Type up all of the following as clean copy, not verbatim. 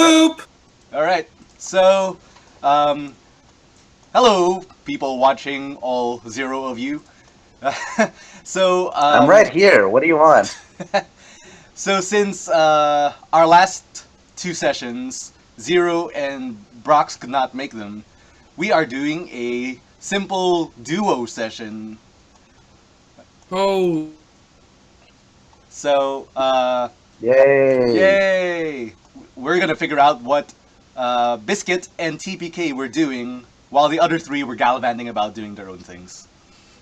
Boop! Alright, so, um, hello, people watching, all zero of you. so, I'm right here. What do you want? so since our last two sessions, Zero and Brox could not make them, we are doing a simple duo session. Oh, So, Yay! yay! We're gonna figure out what Biscuit and TPK were doing while the other three were gallivanting about doing their own things.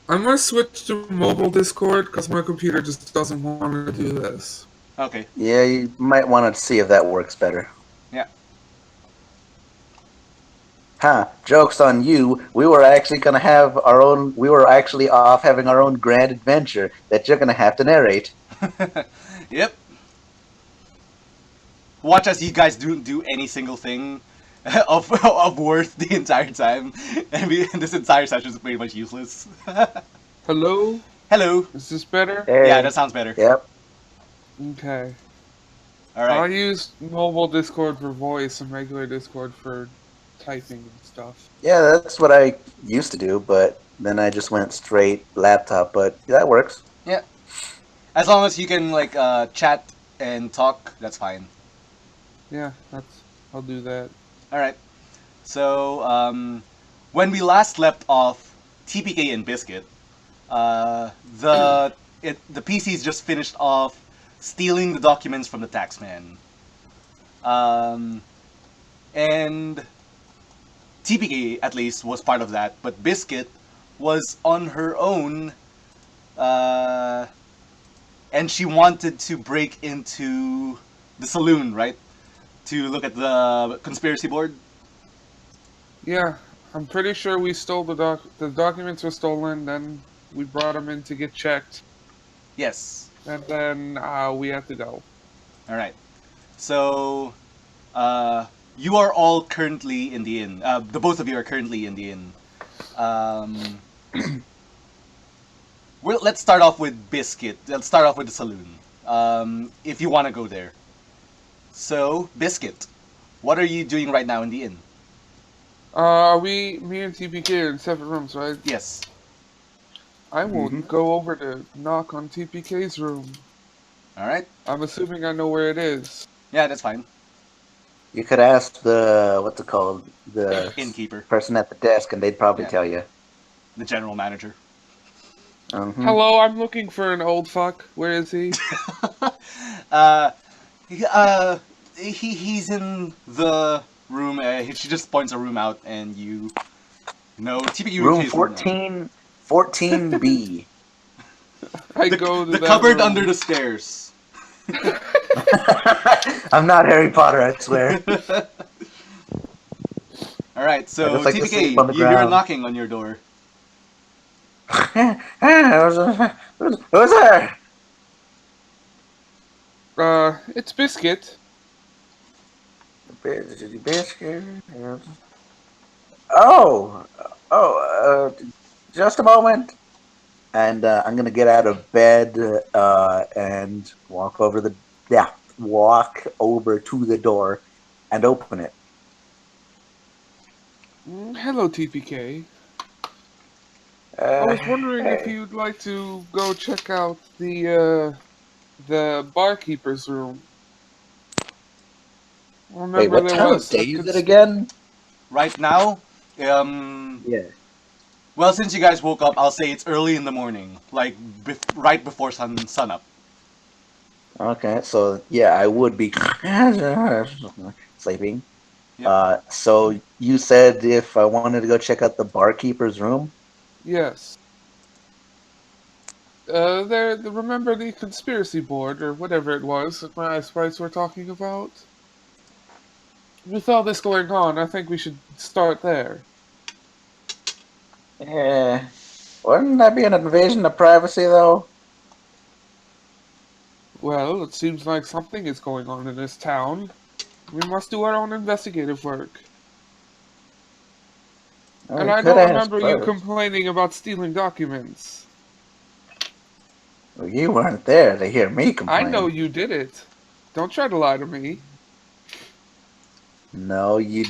I'm gonna switch to mobile Discord because my computer just doesn't want to do this. Okay, Yeah, you might want to see if that works better. yeah. Huh, joke's on you. We were actually going to have our own, we were actually off having our own grand adventure that you're going to have to narrate. Yep. Watch as you guys don't do any single thing of worth the entire time, and this entire session is pretty much useless. Hello? Hello. Is this better? Yeah, Hey, that sounds better. yep. Okay. All right. I'll use mobile Discord for voice and regular Discord for typing and stuff. Yeah, that's what I used to do, but then I just went straight laptop, but that works. Yeah. As long as you can like chat and talk, that's fine. Yeah, I'll do that. All right. So when we last left off, TPK and Biscuit, the PCs just finished off stealing the documents from the taxman. Um, and TPK at least was part of that, but Biscuit was on her own, uh, and she wanted to break into the saloon, right? To look at the conspiracy board. Yeah, I'm pretty sure we stole the documents were stolen, then we brought them in to get checked, Yes. and then we had to go. All right. So, you are all currently in the inn. The both of you are currently in the inn. Um, let's start off with Biscuit. Let's start off with the saloon. If you want to go there. So, Biscuit, what are you doing right now in the inn? Me and TPK are in separate rooms, right? Yes. I will Mhm. go over to knock on TPK's room. All right. I'm assuming I know where it is. Yeah, that's fine. You could ask what's it called? The Innkeeper. person at the desk, and they'd probably Yeah. tell you. The general manager. Mhm. Hello, I'm looking for an old fuck. Where is he? uh, he- uh, he's in the room. She just points a room out, and you know TPU Room his room. 14B. I go to The that cupboard room. under the stairs. I'm not Harry Potter, I swear. All right, I so just like to sleep TPK, on the you hear a ground. knocking on your door. Who's there? It's Biscuit. Biscuit. Oh, just a moment. And I'm gonna get out of bed and walk over to the door and open it. Hello, TPK. I was wondering if Hey. you'd like to go check out the barkeeper's room. Wait, Remember, what there time of was day a is it again? Right now, um, Yeah. well, since you guys woke up, I'll say it's early in the morning, like right before sun up. Okay, so yeah, I would be sleeping. Yep. So you said if I wanted to go check out the barkeeper's room? Yes. Remember the conspiracy board, or whatever it was that my sprites were talking about? With all this going on, I think we should start there. Yeah. Wouldn't that be an invasion of privacy, though? Well, it seems like something is going on in this town. We must do our own investigative work. Oh, And we I could don't ask remember you first. complaining about stealing documents. Well, you weren't there to hear me I know complain. you did it. Don't try to lie to me. No, you.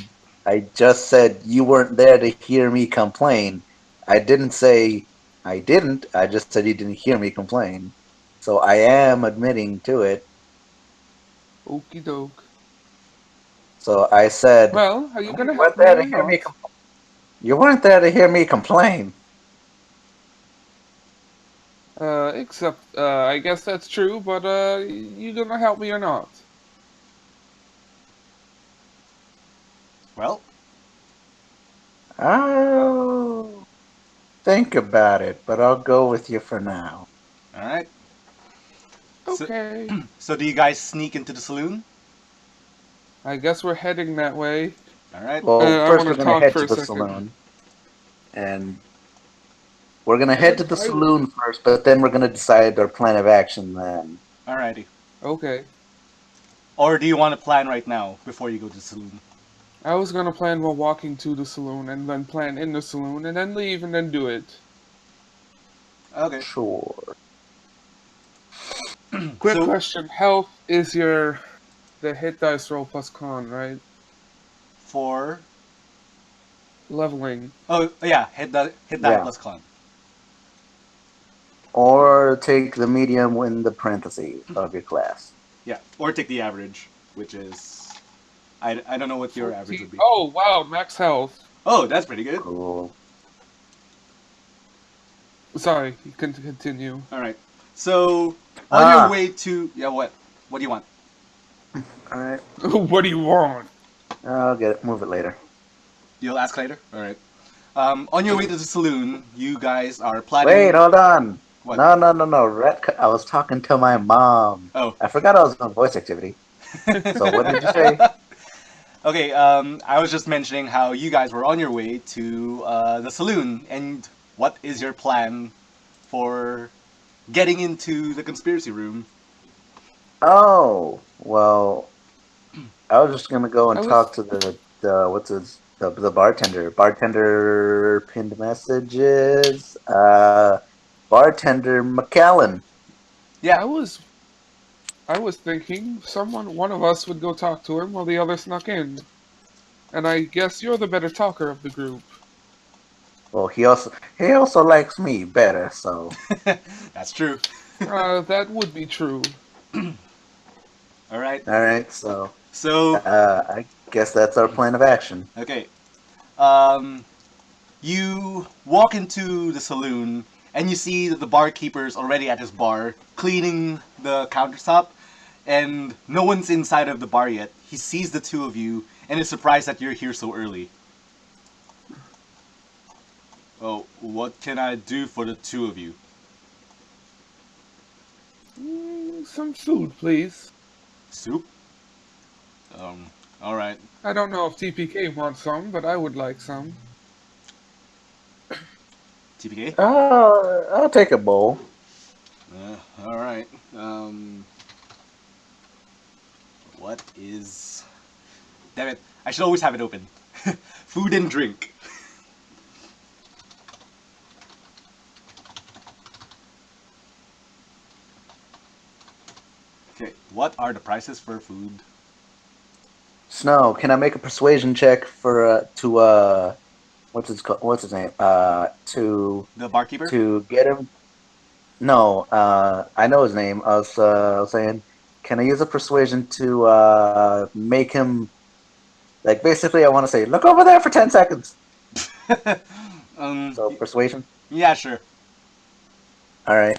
I just said you weren't there to hear me complain. I didn't say I didn't. I just said you didn't hear me complain. So I am admitting to it. Okie doke. So I said Well, are you you gonna weren't help me there or to hear me. not? You weren't there to hear me complain. Except, I guess that's true, but, you gonna help me or not? Well, I'll think about it, but I'll go with you for now. all right. So, Okay. so do you guys sneak into the saloon? I guess we're heading that way. All right. Well, I first want we're to gonna talk head for to a the second. saloon, and we're gonna head to And the saloon first, but then we're gonna decide our plan of action then. All righty. okay. Or do you want to plan right now before you go to the saloon? I was gonna plan while walking to the saloon, and then plan in the saloon, and then leave, and then do it. Okay. Sure. Quick So question: Health is the hit dice roll plus con, right? for Leveling. yeah, hit die Yeah. plus con. Or take the medium in the parentheses of your class. Yeah, or take the average, which is I don't know what your average 14. would be. Oh wow, max health. Oh, that's pretty good. Cool. Sorry, you can continue. All right. So on your Ah, way to yeah, what do you want? all right. What do you want? I'll get it. Move it later. You'll ask later. All right. On your way to the saloon, you guys are Wait, planning hold on. what? No, no, no, no. I was talking to my mom. Oh. I forgot I was on voice activity. So what did you say? Okay, I was just mentioning how you guys were on your way to the saloon, and what is your plan for getting into the conspiracy room? Oh, well, I was just gonna go I and was talk to the what's his the bartender. Bartender pinned messages. Bartender McAllen. Yeah, I was I was thinking one of us would go talk to him while the other snuck in. And I guess you're the better talker of the group. Well, he also likes me better. So that's true. That would be true. All right. all right. So So, I guess that's our plan of action. okay. Um, you walk into the saloon and you see that the barkeeper's already at his bar cleaning the countertop, and no one's inside of the bar yet. He sees the two of you and is surprised that you're here so early. Oh, what can I do for the two of you? Some food, please. Soup? All right. I don't know if TPK wants some, but I would like some. TPK? I'll take a bowl. All right. What is? Damn it! I should always have it open. Food and drink. Okay. What are the prices for food? Snow, can I make a persuasion check for what's his name? The barkeeper? To get him. No, I know his name. I was saying, can I use a persuasion to make him like basically? I want to say, look over there for 10 seconds. um. So persuasion. Yeah, sure. All right,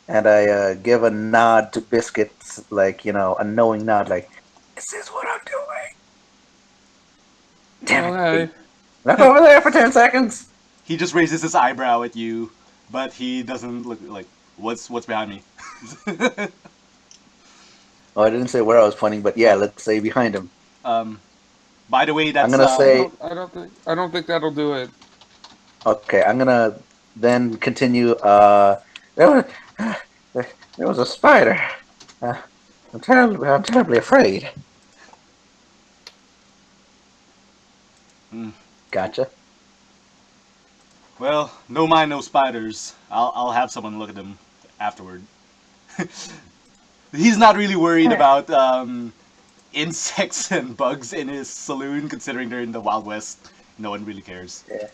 and I give a nod to Biscuits, like a knowing nod, like this is what I'm doing. Damn it! Okay. Hey, look over there for 10 seconds. He just raises his eyebrow at you, but he doesn't look like what's behind me. Oh, I didn't say where I was pointing, but yeah, let's say behind him. um. By the way, I'm that's gonna say I don't think that'll do it. okay. I'm gonna then continue. There was, there was a spider. Uh, I'm terribly afraid. Hmm. Gotcha. Well, no mind, no spiders. I'll have someone look at them afterward. He's not really worried about insects and bugs in his saloon, considering they're in the Wild West. No one really cares. Yeah.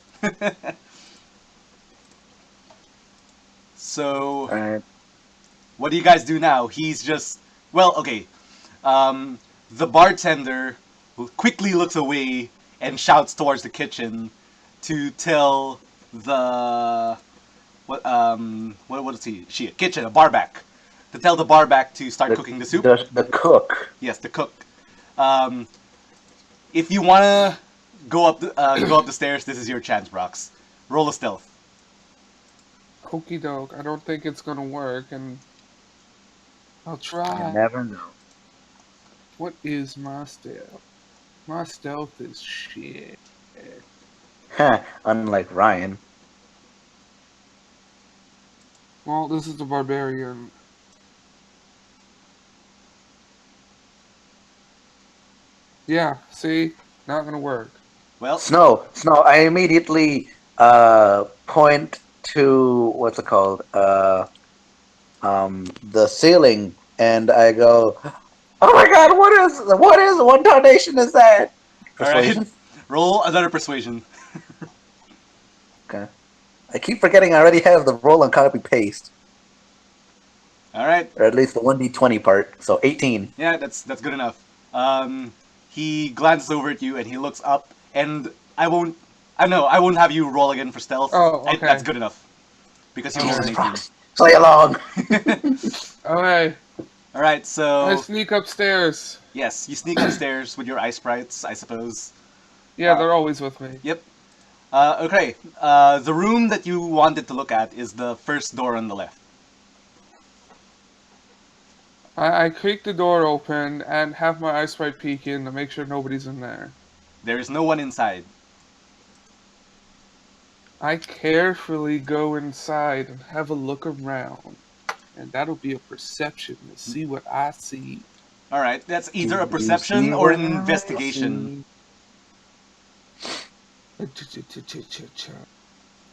So, Alright. what do you guys do now? He's just. Well, okay. The bartender quickly looks away and shouts towards the kitchen to tell the. What is he? She, a kitchen, a barback. To tell the barback to start cooking the soup. The cook. Yes, the cook. Um, if you wanna go up the stairs, this is your chance, Brox. Roll a stealth. Okie doke. I don't think it's gonna work, and I'll You try. never know. What is my stealth? My stealth is shit. Huh, unlike Ryan. Well, this is the barbarian. Yeah, see? Not gonna work. Well, Snow, I immediately point to what's it called? The ceiling, and I go, "Oh my God, what donation is that?" Persuasion. alright. Roll another persuasion. Okay. I keep forgetting I already have the roll and copy paste, Alright. or at least the 1d20 part. So 18. Yeah, that's good enough. He glances over at you and he looks up, and I won't have you roll again for stealth. Oh, okay. That's good enough. Because you rolled an 18. Play along. Okay, Alright, I so sneak upstairs. yes, you sneak upstairs with your ice sprites, I suppose. Yeah, they're always with me. Yep. Okay. The room that you wanted to look at is the first door on the left. I creak the door open and have my ice sprite peek in to make sure nobody's in there. There is no one inside. I carefully go inside and have a look around. And that'll be a perception to see what I see. Alright, that's either a Do you perception see or an what I investigation.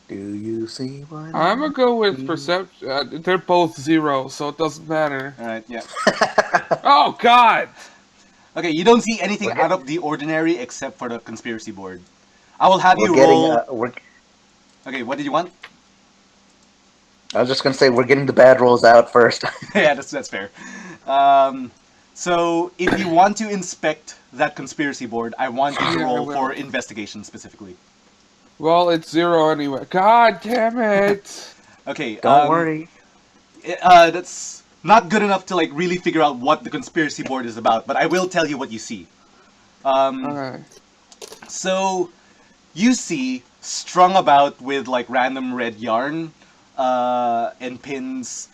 Do you see what I'm gonna go with see? perception. They're both 0, so it doesn't matter. Alright, yeah. Oh, God! Okay, you don't see anything We're out of the ordinary except for the conspiracy board. I will have We're you getting. roll. Okay, what did you want? I was just gonna say we're getting the bad rolls out first. Yeah, that's fair. So if you want to inspect that conspiracy board, I want you to Yeah, I roll will. for investigation specifically. Well, it's 0 anyway. God damn it! Okay. Don't worry. That's not good enough to like really figure out what the conspiracy board is about, but I will tell you what you see. Okay. So you see strung about with like random red yarn and pins,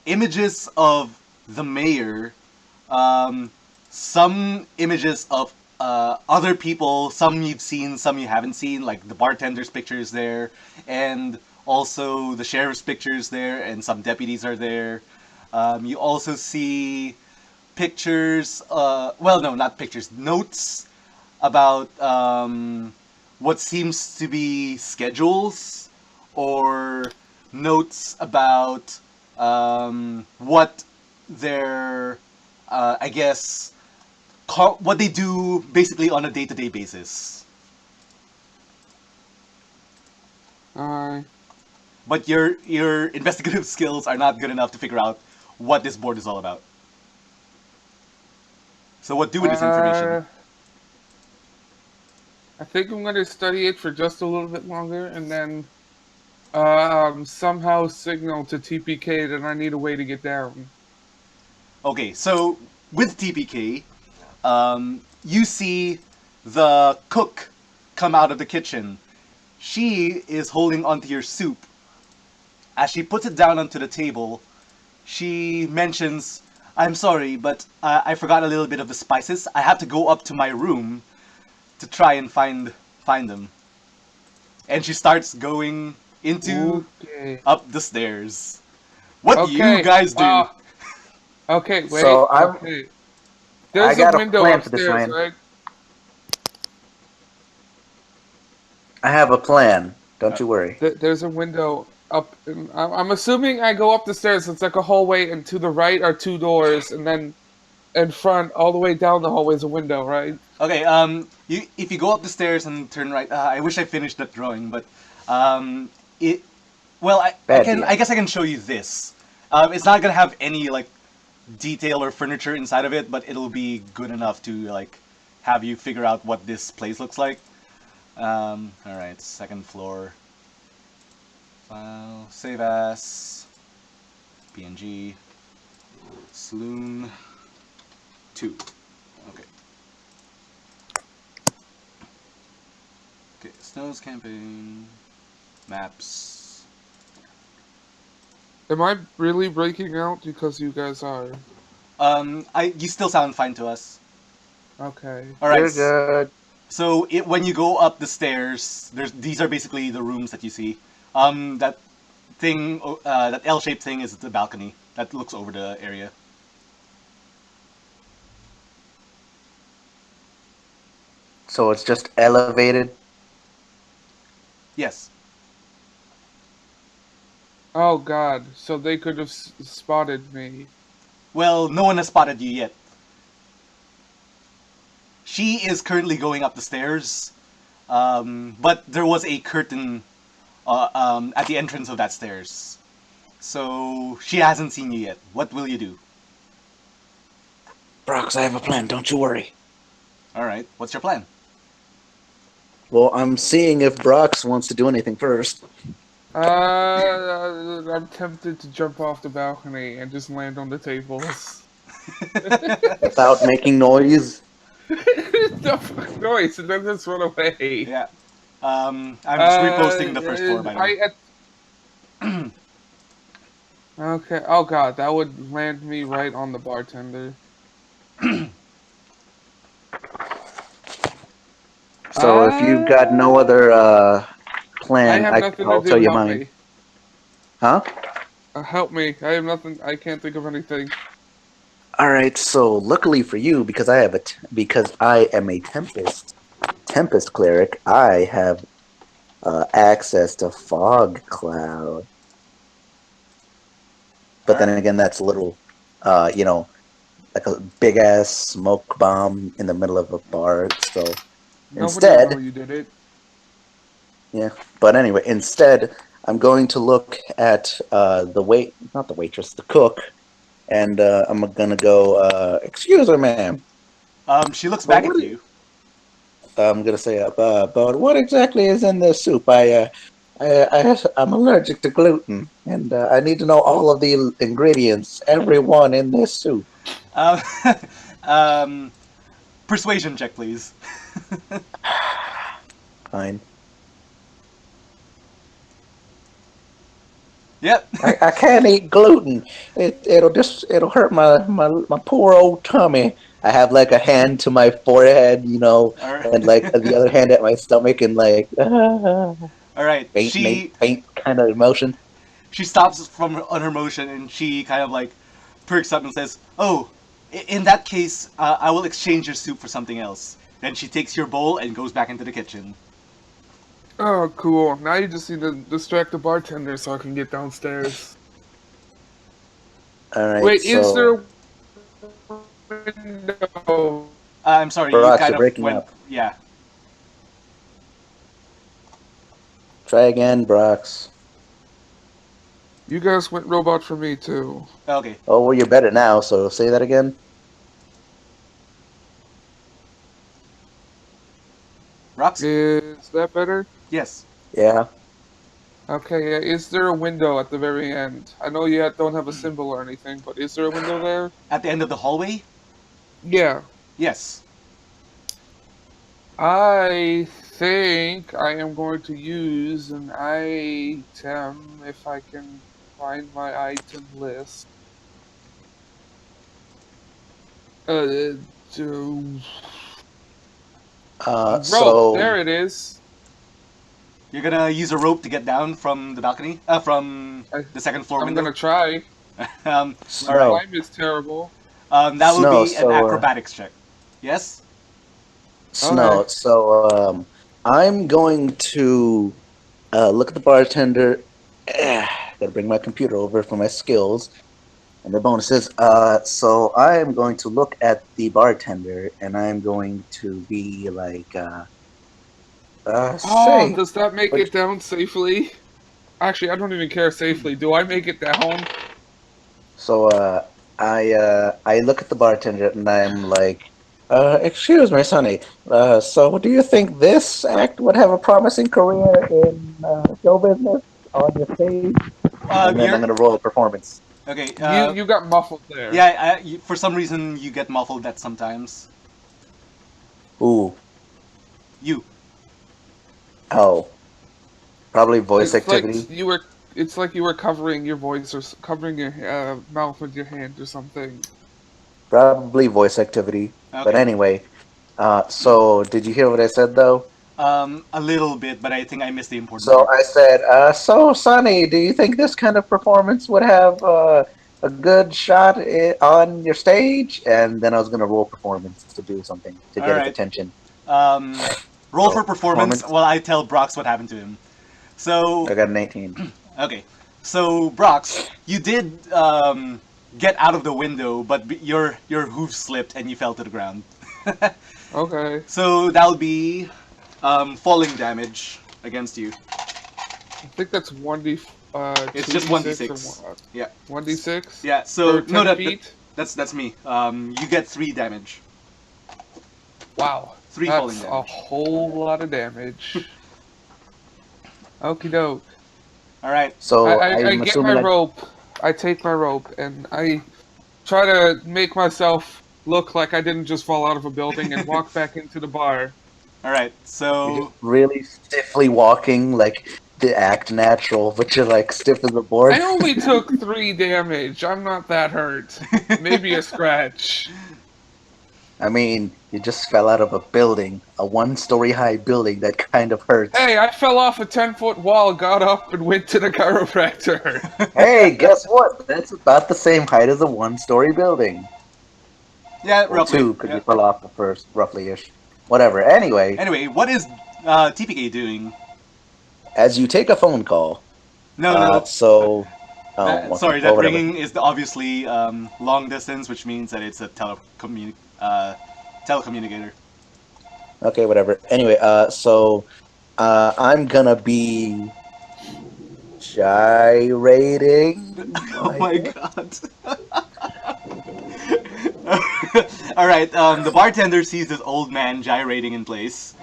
images of the mayor, some images of other people, some you've seen, some you haven't seen, like the bartender's picture is there, and also the sheriff's picture is there, and some deputies are there. You also see pictures, well, no, not pictures, notes about what seems to be schedules or notes about what their, I guess, what they do basically on a day-to-day basis. Alright. But your investigative skills are not good enough to figure out what this board is all about. So what do with this information? I think I'm gonna study it for just a little bit longer and then somehow signal to TPK that I need a way to get down. Okay, so with TPK, you see the cook come out of the kitchen. She is holding onto your soup. As she puts it down onto the table, she mentions, "I'm sorry, but I forgot a little bit of the spices. I have to go up to my room to try and find them." And she starts going into Okay. up the stairs. What do you guys do? Okay, wait. So okay. There's got a a window plan for this, upstairs, Ryan. right? I have a plan. Don't you worry. There's a window up. I'm assuming I go up the stairs. It's like a hallway, and to the right are 2 doors, and then in front, all the way down the hallway is a window, right? Okay. If you go up the stairs and turn right, I wish I finished that drawing, but it. Well, I Bad can. I DM. guess I can show you this. It's not gonna have any like detail or furniture inside of it, but it'll be good enough to like have you figure out what this place looks like. All right, second floor. File, save as, PNG, Saloon 2. Okay. Okay, Snow's camping, maps. Am I really breaking out because you guys are? You still sound fine to us. Okay. All right. You're good. So when you go up the stairs, these are basically the rooms that you see. That thing, that L-shaped thing is the balcony that looks over the area. So it's just elevated. Yes. Oh God! So they could have spotted me. Well, no one has spotted you yet. She is currently going up the stairs, but there was a curtain at the entrance of that stairs. So she hasn't seen you yet. What will you do? Brox, I have a plan. Don't you worry. All right. What's your plan? Well, I'm seeing if Brox wants to do anything first. I'm tempted to jump off the balcony and just land on the tables. Without making noise. The fuck noise, and then just run away. Yeah. I'm just reposting the first floor, by the way. Okay. Oh God, that would land me right on the bartender. So if you've got no other plan, I have nothing I'll to tell do. you Help mine. me. Huh? Help me. I have nothing. I can't think of anything. All right. So luckily for you, because I am a tempest cleric, I have access to fog cloud. But then again, that's a little, like a big ass smoke bomb in the middle of a bar. So Nobody will know instead, you did it. yeah. But anyway, instead, I'm going to look at not the waitress, the cook, and I'm gonna go. Excuse me, ma'am. She looks But back what at you. I'm gonna say, but what exactly is in this soup? I'm allergic to gluten, and I need to know all of the ingredients, every one in this soup. Um, um, persuasion check, please. Fine. Yep. I can't eat gluten. It'll hurt my poor old tummy. I have like a hand to my forehead, All and like right. the other hand at my stomach, and like All right. faint kind of emotion. She stops on her motion and she kind of like perks up and says, "Oh, in that case, I will exchange your soup for something else." Then she takes your bowl and goes back into the kitchen. Oh, cool. Now you just need to distract the bartender so I can get downstairs. All right, Wait, is so there a window? I'm sorry, you Barack, kind you're of breaking went. up. Yeah. Try again, Brox. You guys went robot for me too. Okay. Oh, well, you're better now. So say that again. Rox? Is that better? Yes. Yeah. Okay, yeah. Is there a window at the very end? I know you don't have a symbol or anything, but is there a window there? At the end of the hallway? Yeah. Yes. I think I am going to use an item if I can find my item list. To rope. So There it is. You're gonna use a rope to get down from the balcony? From the second floor I'm window? gonna try. All My right. climb is terrible. That would Snow. be an acrobatics check. Yes? Snow. Okay. So I'm going to look at the bartender. Gotta bring my computer over for my skills. And the bonus is, so I am going to look at the bartender, and I'm going to be like, Oh, say, does that make but it down safely? Actually, I don't even care safely. Do I make it down? so, I look at the bartender, and I'm like, excuse me, Sonny. So do you think this act would have a promising career in show business on your stage? And then I'm You're gonna roll a performance. okay. You got muffled there. Yeah, for some reason you get muffled that sometimes. Ooh, You. oh, probably voice It's like activity. you were. It's like you were covering your voice or covering your mouth with your hand or something. Probably voice activity. But Okay. anyway, so did you hear what I said though? A little bit, but I think I missed the important So part. I said, so Sonny, do you think this kind of performance would have a good shot on your stage? And then I was gonna roll performance to do something to All get its right. attention. Roll So for performance performance, while I tell Brox what happened to him. So, I got an 18. okay. So, Brox, you did get out of the window, but your hoof slipped and you fell to the ground. Okay. So that'll be falling damage against you. I think that's 1d It's just 2d6 or 1d6. what? Yeah. 1d6 Yeah. So for no, 10 feet. that's me. You get 3 damage. Wow, 3 falling that's a damage. whole lot of damage. Okie doke. All right. So I I'm get my assuming I rope. I take my rope and I try to make myself look like I didn't just fall out of a building and walk back into the bar. All right. you're just So really stiffly walking, like to act natural, but you're like stiff as a I board. only took 3 damage. I'm not that hurt. Maybe a scratch. I mean, you just fell out of a building, a one-story high building that kind of hurts. Hey, I fell off a 10-foot wall, got up, and went to the chiropractor. Hey, guess what? That's about the same height as a one-story building. yeah, Well, roughly. two, because Yeah. you fell off the first, roughly-ish. Whatever. Anyway, Anyway, what is TPK doing? as you take a phone call, No, no. okay, Sorry, well, that whatever. ringing is obviously long distance, which means that it's a telecommunicator. Okay, whatever. Anyway, I'm gonna be gyrating, Oh I my guess. god. All right. The bartender sees this old man gyrating in place.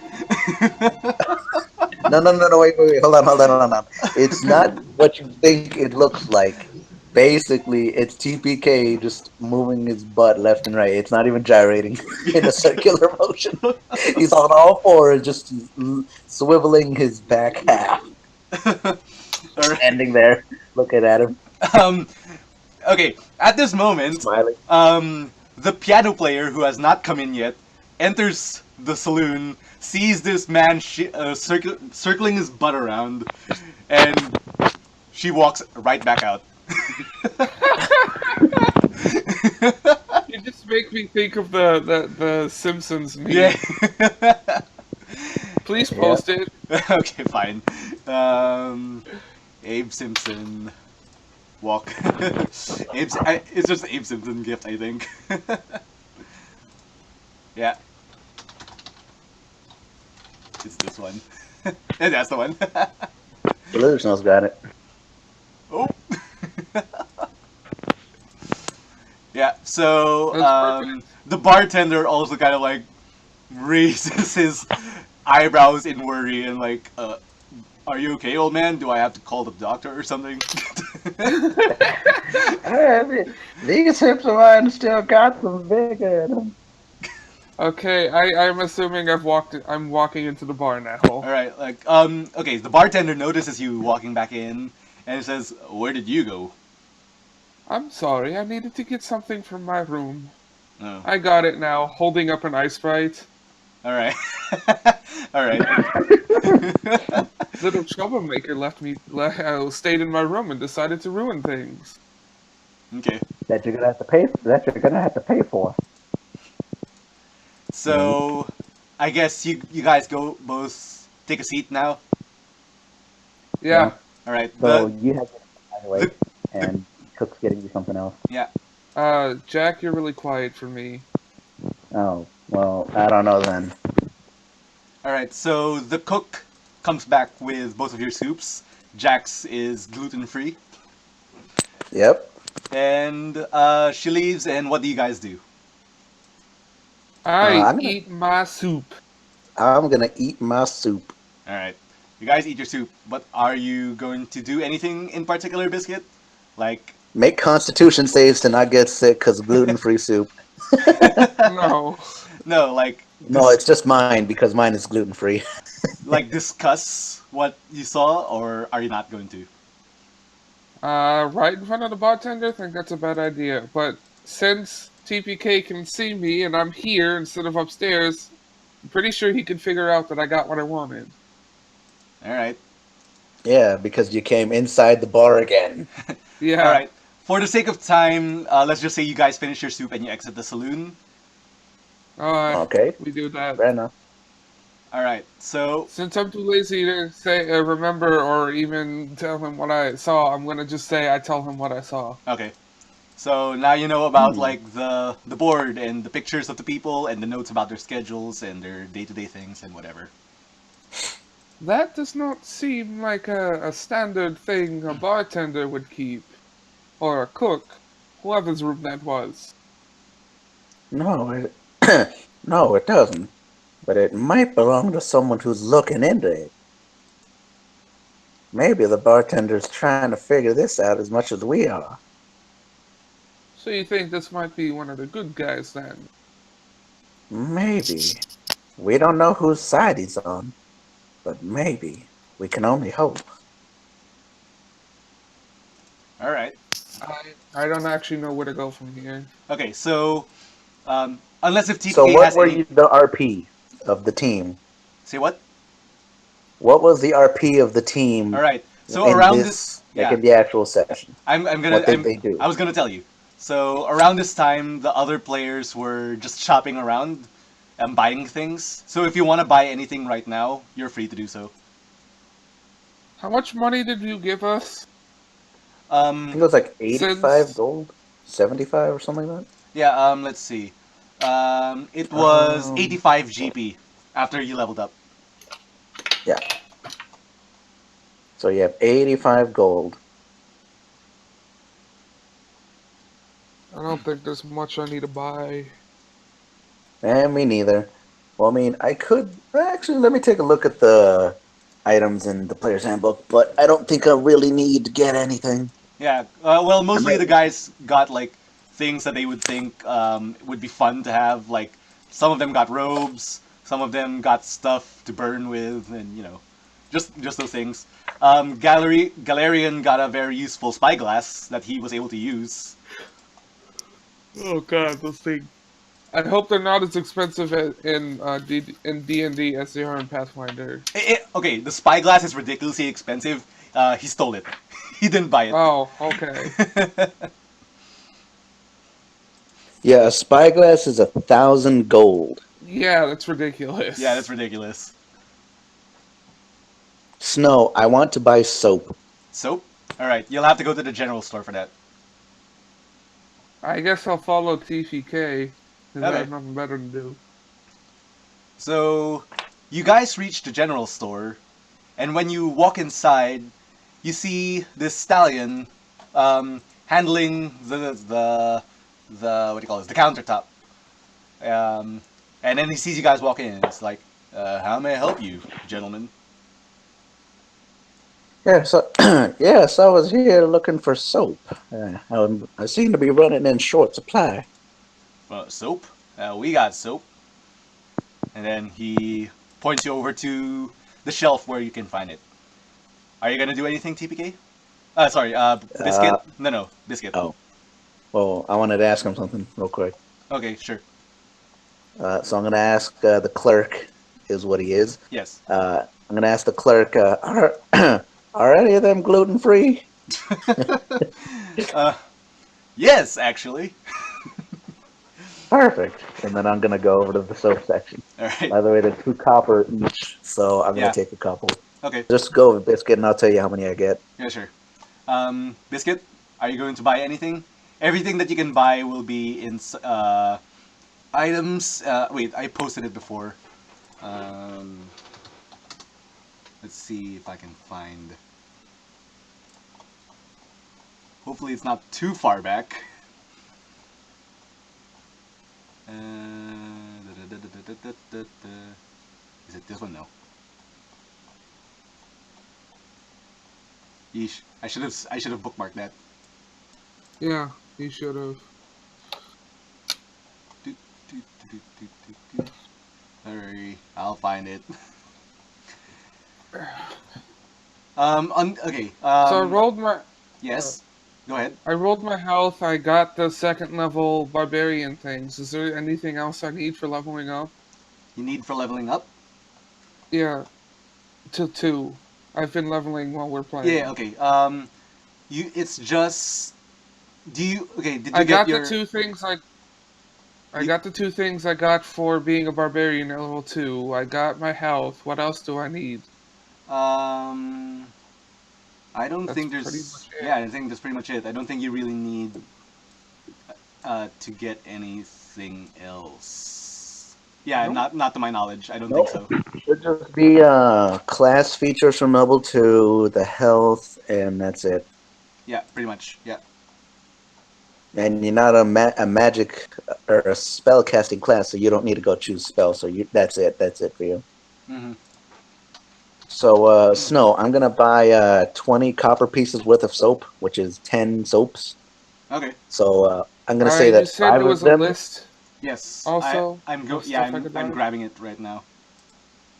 No, wait, hold on. It's not what you think it looks like. Basically, it's TPK just moving his butt left and right. It's not even gyrating in a circular motion. He's on all fours, just swiveling his back half, All right. standing there, looking at him, Um, okay. At this moment, smiling. the piano player who has not come in yet enters the saloon, sees this man circling his butt around, and she walks right back out. You just make me think of the Simpsons meme. Yeah. Please Yeah. post it. Okay, fine. Um, Abe Simpson walk. It's just Abe Simpson gift, I think. Yeah, it's this one. And that's the one. Delusional's got it. Oh. Yeah. So That's perfect. the bartender also kind of like raises his eyebrows in worry and like, are you okay, old man? Do I have to call the doctor or something? These hips of mine still got some vigor in them. Okay, I'm assuming I'm walking into the bar now. All right, like, okay, the bartender notices you walking back in and says, "Where did you go?" I'm sorry, I needed to get something from my room. Oh, I got it now, holding up an ice sprite. all right, all right. Little troublemaker stayed in my room and decided to ruin things. Okay, That you're gonna have to pay. That you're gonna have to pay for. so I guess you guys go both take a seat now. Yeah, All right, So you have to the evaluate, the and Cook's getting you something else. Yeah. Jack, you're really quiet for me. Oh, well, I don't know then. All right. So the cook comes back with both of your soups. Jack's is gluten free, Yep. and she leaves. And what do you guys do? I I'm gonna eat my soup. I'm gonna eat my soup. All right. You guys eat your soup, but are you going to do anything in particular, Biscuit? Like, Make Constitution saves to not get sick because gluten-free soup. No. no, like No, it's just mine because mine is gluten-free. discuss what you saw, or are you not going to? Right in front of the bartender, I think that's a bad idea. But since TPK can see me and I'm here instead of upstairs, I'm pretty sure he could figure out that I got what I wanted. All right. Yeah, because you came inside the bar again. All Yeah. right. For the sake of time, let's just say you guys finish your soup and you exit the saloon. Okay, We do that. fair enough. All right. So, Since I'm too lazy to say, remember, or even tell him what I saw, I'm gonna just say I tell him what I saw. okay. So now you know about Hmm. like the board and the pictures of the people and the notes about their schedules and their day-to-day things and whatever. That does not seem like a standard thing a bartender would keep. Or a cook. Whoever's room that was. No, no, it doesn't. But it might belong to someone who's looking into it. Maybe the bartender's trying to figure this out as much as we are. So you think this might be one of the good guys then? Maybe. We don't know whose side he's on, but maybe. We can only hope. All right. I don't actually know where to go from here. Okay. So, unless if So, TPK what has were any, you the RP of the team? say what? What was the RP of the team All right. So in around this, this, like yeah, in the actual session? I'm gonna What did they do? I was gonna tell you. So around this time, the other players were just shopping around and buying things. So if you want to buy anything right now, you're free to do so. How much money did you give us? I think it was like 85 Since gold, 75 or something like Yeah. Let's see. It that. was 85 GP after you leveled up. Yeah. So you have 85 gold. I don't think there's much I need to buy. And me neither. Well, I mean, I could actually let me take a look at the items in the player's handbook, but I don't think I really need to get anything. Yeah. Well, I mostly might. the guys got like things that they would think would be fun to have. Like some of them got robes, some of them got stuff to burn with, and just those things. Galarian got a very useful spyglass that he was able to use. Oh god, those things. I hope they're not as expensive in D&D as they are in Pathfinder. Okay, the spyglass is ridiculously expensive. He stole it. He didn't buy Oh, okay. it. Yeah, a spyglass is 1,000 gold. Yeah, that's ridiculous. Yeah, that's ridiculous. Snow, I want to buy soap. Soap? Alright, you'll have to go to the general store for that. I guess I'll follow TPK, because I Okay. have nothing better to do. So, you guys reach the general store, and when you walk inside, you see this stallion handling the what do you call this? The countertop. And then he sees you guys walk in, and it's like, how may I help you, gentlemen? Yeah, so yes, I was here looking for soap. I seem to be running in short supply. Soap? We got soap. And then he points you over to the shelf where you can find it. Are you gonna do anything, TPK? Sorry, Biscuit? No, Biscuit. Oh, well, I wanted to ask him something real quick. Okay, sure. So I'm going to ask the clerk, is what he is. Yes. I'm going to ask the clerk, are any of them gluten free? Yes, actually. Perfect. And then I'm going to go over to the soap section. All right. By the way, they're 2 copper each, so I'm going Yeah. to take a couple. Okay. Just go with Biscuit and I'll tell you how many I get. Yeah, sure. Biscuit? Are you going to buy anything? Everything that you can buy will be in items. Wait, I posted it before. Um, let's see if I can find. Hopefully, it's not too far back. Is it this one? No. Yeesh. I should have bookmarked that. Yeah, you should have. Hurry, I'll find it. Okay. So I rolled my. Yes. Go ahead. I rolled my health. I got the second level barbarian things. Is there anything else I need for leveling up? You need for leveling up? Yeah, to 2. I've been leveling while we're playing. Yeah, okay. It's just. Do you. Okay, did you I get got your. the 2 things I got the 2 things I got for being a barbarian at level 2. I got my health. What else do I need? I don't That's think pretty there's. much it. Yeah, I think that's pretty much it. I don't think you really need to get anything else. Yeah, Nope. not to my knowledge. I don't Nope. think so. Should just be class features from level 2, the health, and that's it. Yeah, pretty much. Yeah. And you're not a magic or a spell casting class, so you don't need to go choose spell. So that's it. That's it for you. Mm-hmm. So Snow, I'm gonna buy 20 copper pieces worth of soap, which is 10 soaps. Okay. So I'm gonna say You that said 5 there of was a them. list Yes. also I'm of stuff I could I'm buy? grabbing it right now.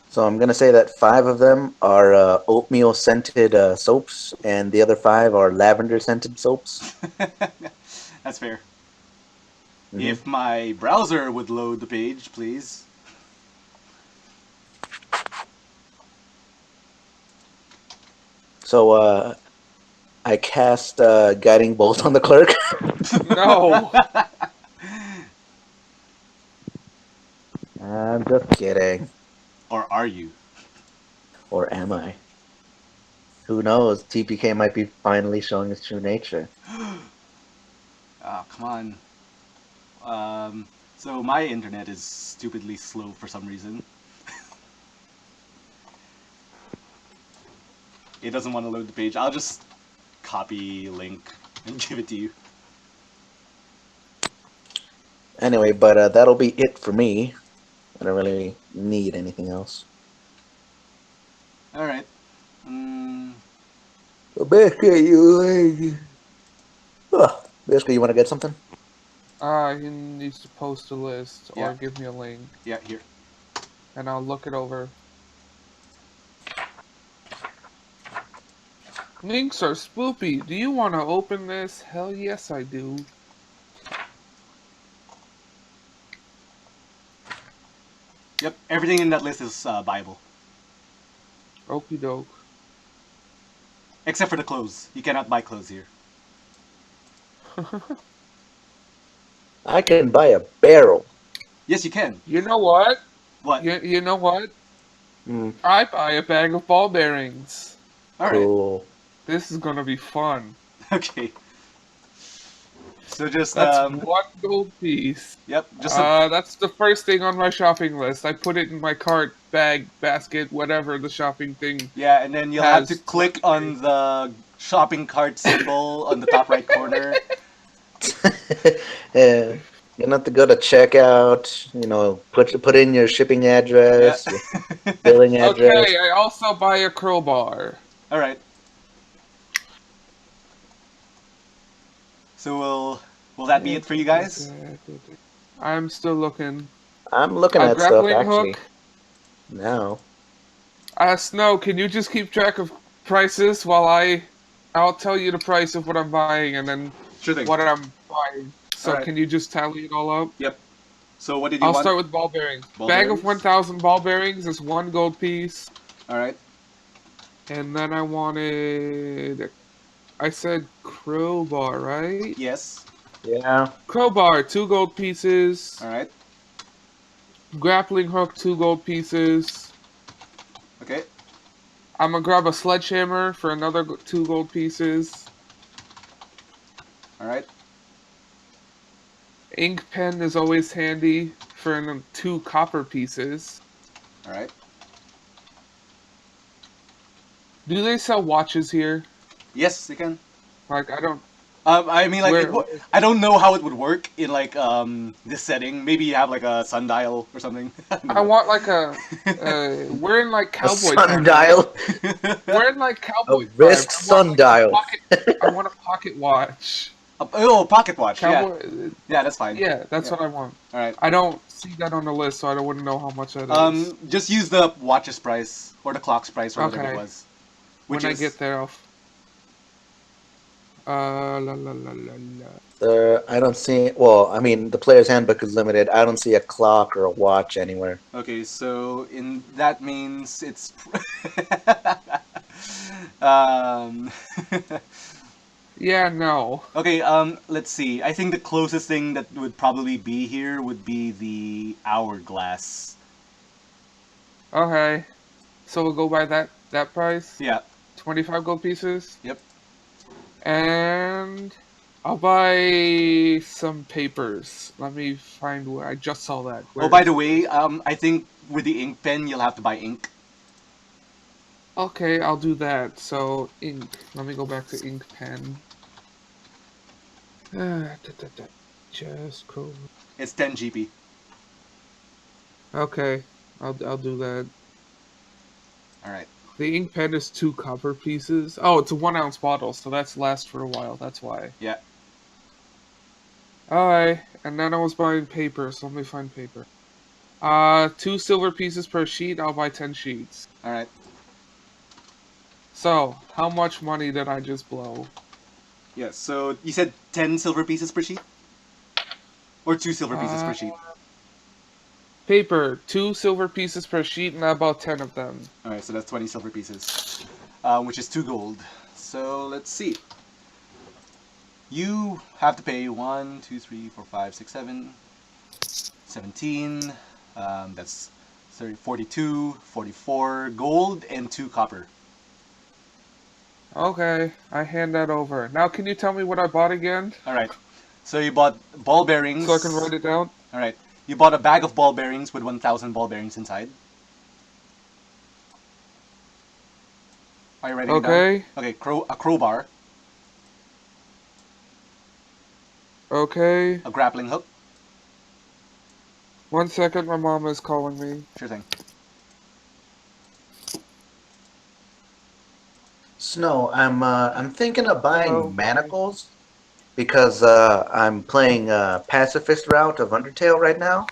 So I'm gonna say that 5 of them are oatmeal scented soaps, and the other 5 are lavender scented soaps. That's fair. Mhm. If my browser would load the page, please. So I cast guiding bolt on the clerk. No. I'm just kidding. Or are you? Or am I? Who knows? TPK might be finally showing his true nature. Ah, come on. So my internet is stupidly slow for some reason. It doesn't want to load the page. I'll just copy link and give it to you. Anyway, but that'll be it for me. I don't really need anything else. All right. Basically, you want to get something? He needs to post a list or Yeah. give me a link, Yeah. Here. and I'll look it over. Links are spoopy. Do you want to open this? Hell yes, I do. Yep. Everything in that list is buyable, Okie doke. except for the clothes. You cannot buy clothes here. I can buy a barrel. Yes, you can. You know what? What? You know what? Mm, I buy a bag of ball bearings. All right. cool. This is gonna be fun. Okay. So just That's 1 gold piece. Yep. Just That's the first thing on my shopping list. I put it in my cart, bag, basket, whatever the shopping thing. yeah, and then you'll have to has click 20. on the shopping cart symbol on the top right corner. Yeah, you don't have to go to checkout. Put in your shipping address, your Yeah. billing address. Okay, I also buy a crowbar. All right. So will that be it for you guys? I'm still looking. I'm looking A at stuff grappling actually hook. now. Snow, can you just keep track of prices while I'll tell you the price of what I'm buying and then Sure thing. what I'm buying. So Alright. can you just tally it all up? Yep. So what did you I'll want? start with ball bearings. Ball Bag bearings? of 1,000 ball bearings is 1 gold piece. All right. And then I said crowbar, right? Yes. Yeah. Crowbar, 2 gold pieces. All right. Grappling hook, 2 gold pieces. Okay. I'm gonna grab a sledgehammer for another 2 gold pieces. All right. Ink pen is always handy for 2 copper pieces. All right. Do they sell watches here? Yes, you can. Like, I don't. I mean, like, Where is I don't know how it would work in like this setting. Maybe you have like a sundial or something. I don't I know. want like a. We're in like A cowboy time, right? sundial, We're in like a cowboy time. wrist I want like a sundial. pocket. I want a pocket watch. Oh, pocket watch. Yeah, Cowboy. yeah, that's fine. Yeah, that's Yeah. what I want. All right. I don't see that on the list, so I wouldn't know how much that is. Just use the watch's price or the clock's price or whatever it Okay. was. When Which I is get there, I'll. La la la la la. I don't see. Well, I mean, the player's handbook is limited. I don't see a clock or a watch anywhere. okay. So in that means it's. um. Yeah, no. Okay, let's see. I think the closest thing that would probably be here would be the hourglass. Okay. So we'll go by that price. Yeah. 25 gold pieces. Yep. And I'll buy some papers. Let me find where I just saw that. Oh, by the way, I think with the ink pen, you'll have to buy ink. Okay, I'll do that. So ink. Let me go back to ink pen. Just cool. It's 10 GP. Okay, I'll do that. All right. The ink pen is 2 copper pieces. Oh, it's a 1-ounce bottle, so that's last for a while. That's why. Yeah. Alright, and then I was buying paper, so let me find paper. 2 silver pieces per sheet. I'll buy 10 sheets. All right. So, how much money did I just blow? Yeah. So you said 10 silver pieces per sheet, or 2 silver pieces per sheet. Paper, 2 silver pieces per sheet, and I bought 10 of them. All right. So that's 20 silver pieces, which is 2 gold. So let's see. You have to pay 1, 2, 3, 4, 5, 6, 7, 17. That's 30, 42, 44 gold and 2 copper. Okay, I hand that over. Now, can you tell me what I bought again? All right. So you bought ball bearings. So I can write it down? All right. You bought a bag of ball bearings with 1,000 ball bearings inside. Are you writing it down? Okay, Okay. A crowbar, okay. a grappling hook. 1 second, my mom is calling me. Sure thing. Snow, I'm thinking of buying Hello? manacles because I'm playing pacifist route of Undertale right now.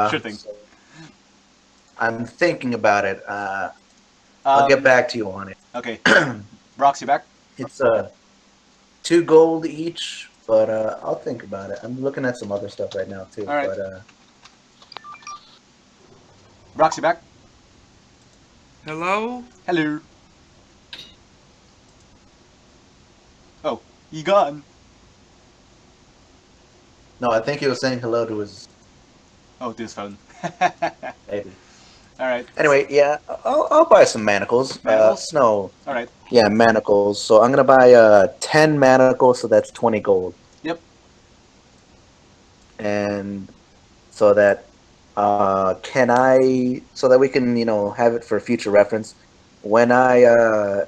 Sure thing. So I'm thinking about it. I'll get back to you on it. Okay. Brox, you back? It's 2 gold each, but I'll think about it. I'm looking at some other stuff right now too. All right. But Brox, you back? Hello? Hello. Oh, you gone? no, I think he was saying hello to his Oh, to his phone. baby. All right. Anyway, yeah, I'll buy some manacles. Manacles? Snow. All right. Yeah, manacles. So I'm gonna buy 10 manacles, so that's 20 gold. Yep. And so that so that we can have it for future reference. When I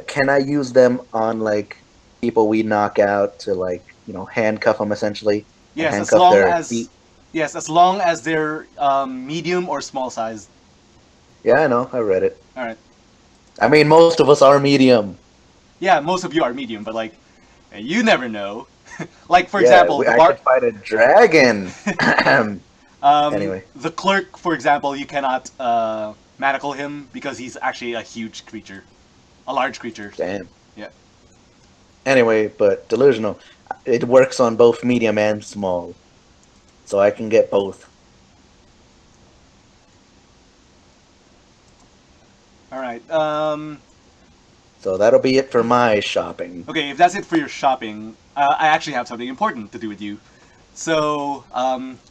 can I use them on like people we knock out to handcuff them essentially? And Yes, as handcuff long their as feet? yes, as long as they're medium or small size. Yeah, I know. I read it. All right. I mean, most of us are medium. Yeah, most of you are medium, but like, you never know. Like for Yeah, example, the I bar. could fight a dragon. Anyway. The clerk, for example, you cannot manacle him because he's actually a huge creature, a large creature. Damn. Yeah. Anyway, but delusional. It works on both medium and small, so I can get both. All right. So that'll be it for my shopping. Okay, if that's it for your shopping, I actually have something important to do with you. So,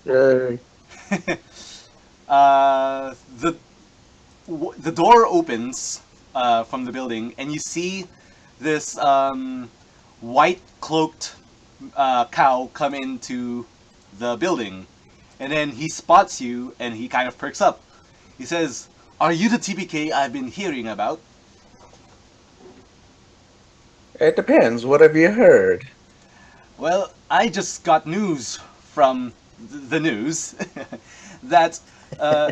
Yay. the door opens from the building, and you see this white cloaked cow come into the building, and then he spots you, and he kind of perks up. He says, "Are you the TPK I've been hearing about?" It depends. What have you heard? Well, I just got news from the news that uh,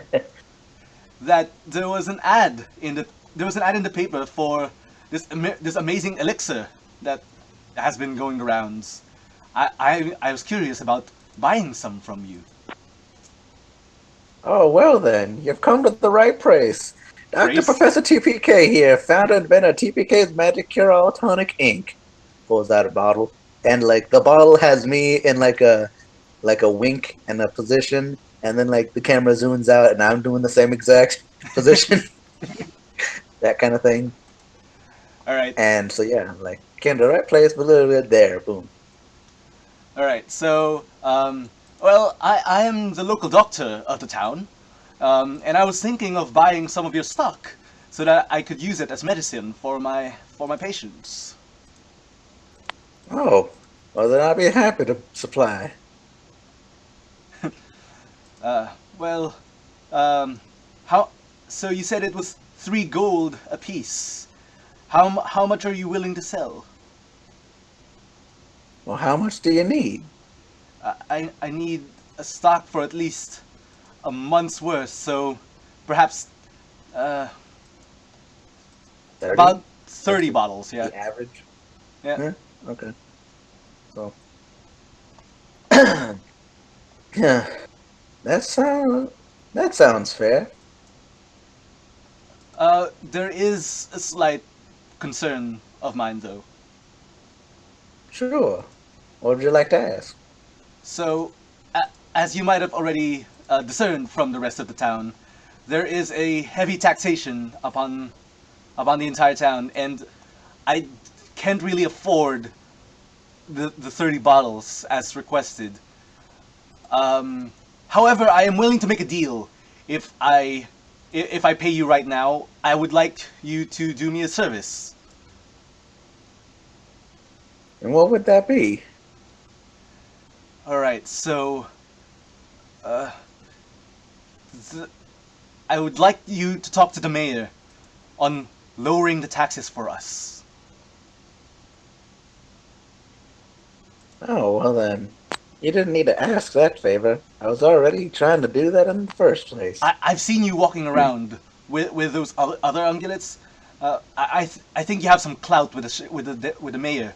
that there was an ad in the paper for this amazing elixir that has been going the rounds. I was curious about buying some from you. Oh, well then, you've come to the right place. Dr. Praise? Professor TPK here, founder and inventor of TPK's Magic Cure-All Tonic Ink. Pulls out a bottle, and like the bottle has me in like a wink and a position, and then like the camera zooms out, and I'm doing the same exact position, that kind of thing. All right. And so yeah, like came to the right place, but a little bit there, boom. All right. So, well, I am the local doctor of the town, and I was thinking of buying some of your stock so that I could use it as medicine for my patients. Oh, well then I'll be happy to supply. Well, um, how? So you said it was 3 gold a piece. How much are you willing to sell? Well, how much do you need? I need a stock for at least a month's worth. So perhaps uh, 30? about That's 30 bottles. Yeah. the average. Yeah. Yeah. Okay. So, yeah, that sounds fair. There is a slight concern of mine though. Sure. What would you like to ask? So, as you might have already discerned from the rest of the town, there is a heavy taxation upon the entire town, and I can't really afford the 30 bottles as requested. However, I am willing to make a deal. If I pay you right now, I would like you to do me a service. And what would that be? All right, so uh, th- I would like you to talk to the mayor on lowering the taxes for us. Oh, well then. You didn't need to ask that favor. I was already trying to do that in the first place. I've seen you walking around with those other ungulates. I think you have some clout with with the mayor.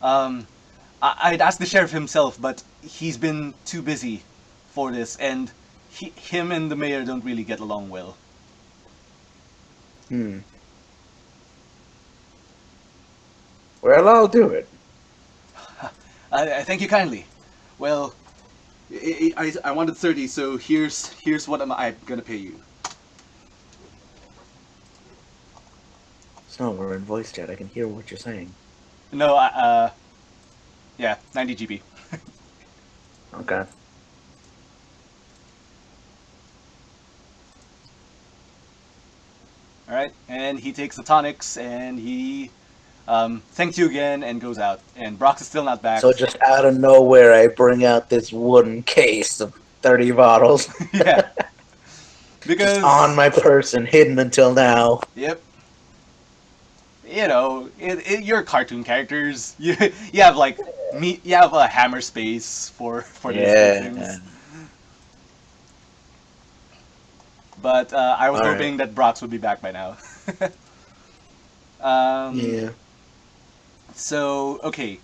Um, I'd ask the sheriff himself, but he's been too busy for this, and him and the mayor don't really get along well. Hmm. Well, I'll do it. I thank you kindly. Well, I wanted 30, so here's what I'm gonna pay you. It's not we're in voice chat. I can hear what you're saying. No, yeah, 90 GB. Okay. All right, and he takes the tonics, and he thanks you again, and goes out. And Brox is still not back. So just out of nowhere, I bring out this wooden case of 30 bottles. Yeah, because Just on my person, hidden until now. yep, you know, you're cartoon characters. You have like you have a hammer space for these things. Yeah. But I was All hoping that Brox would be back by now. Yeah. So okay,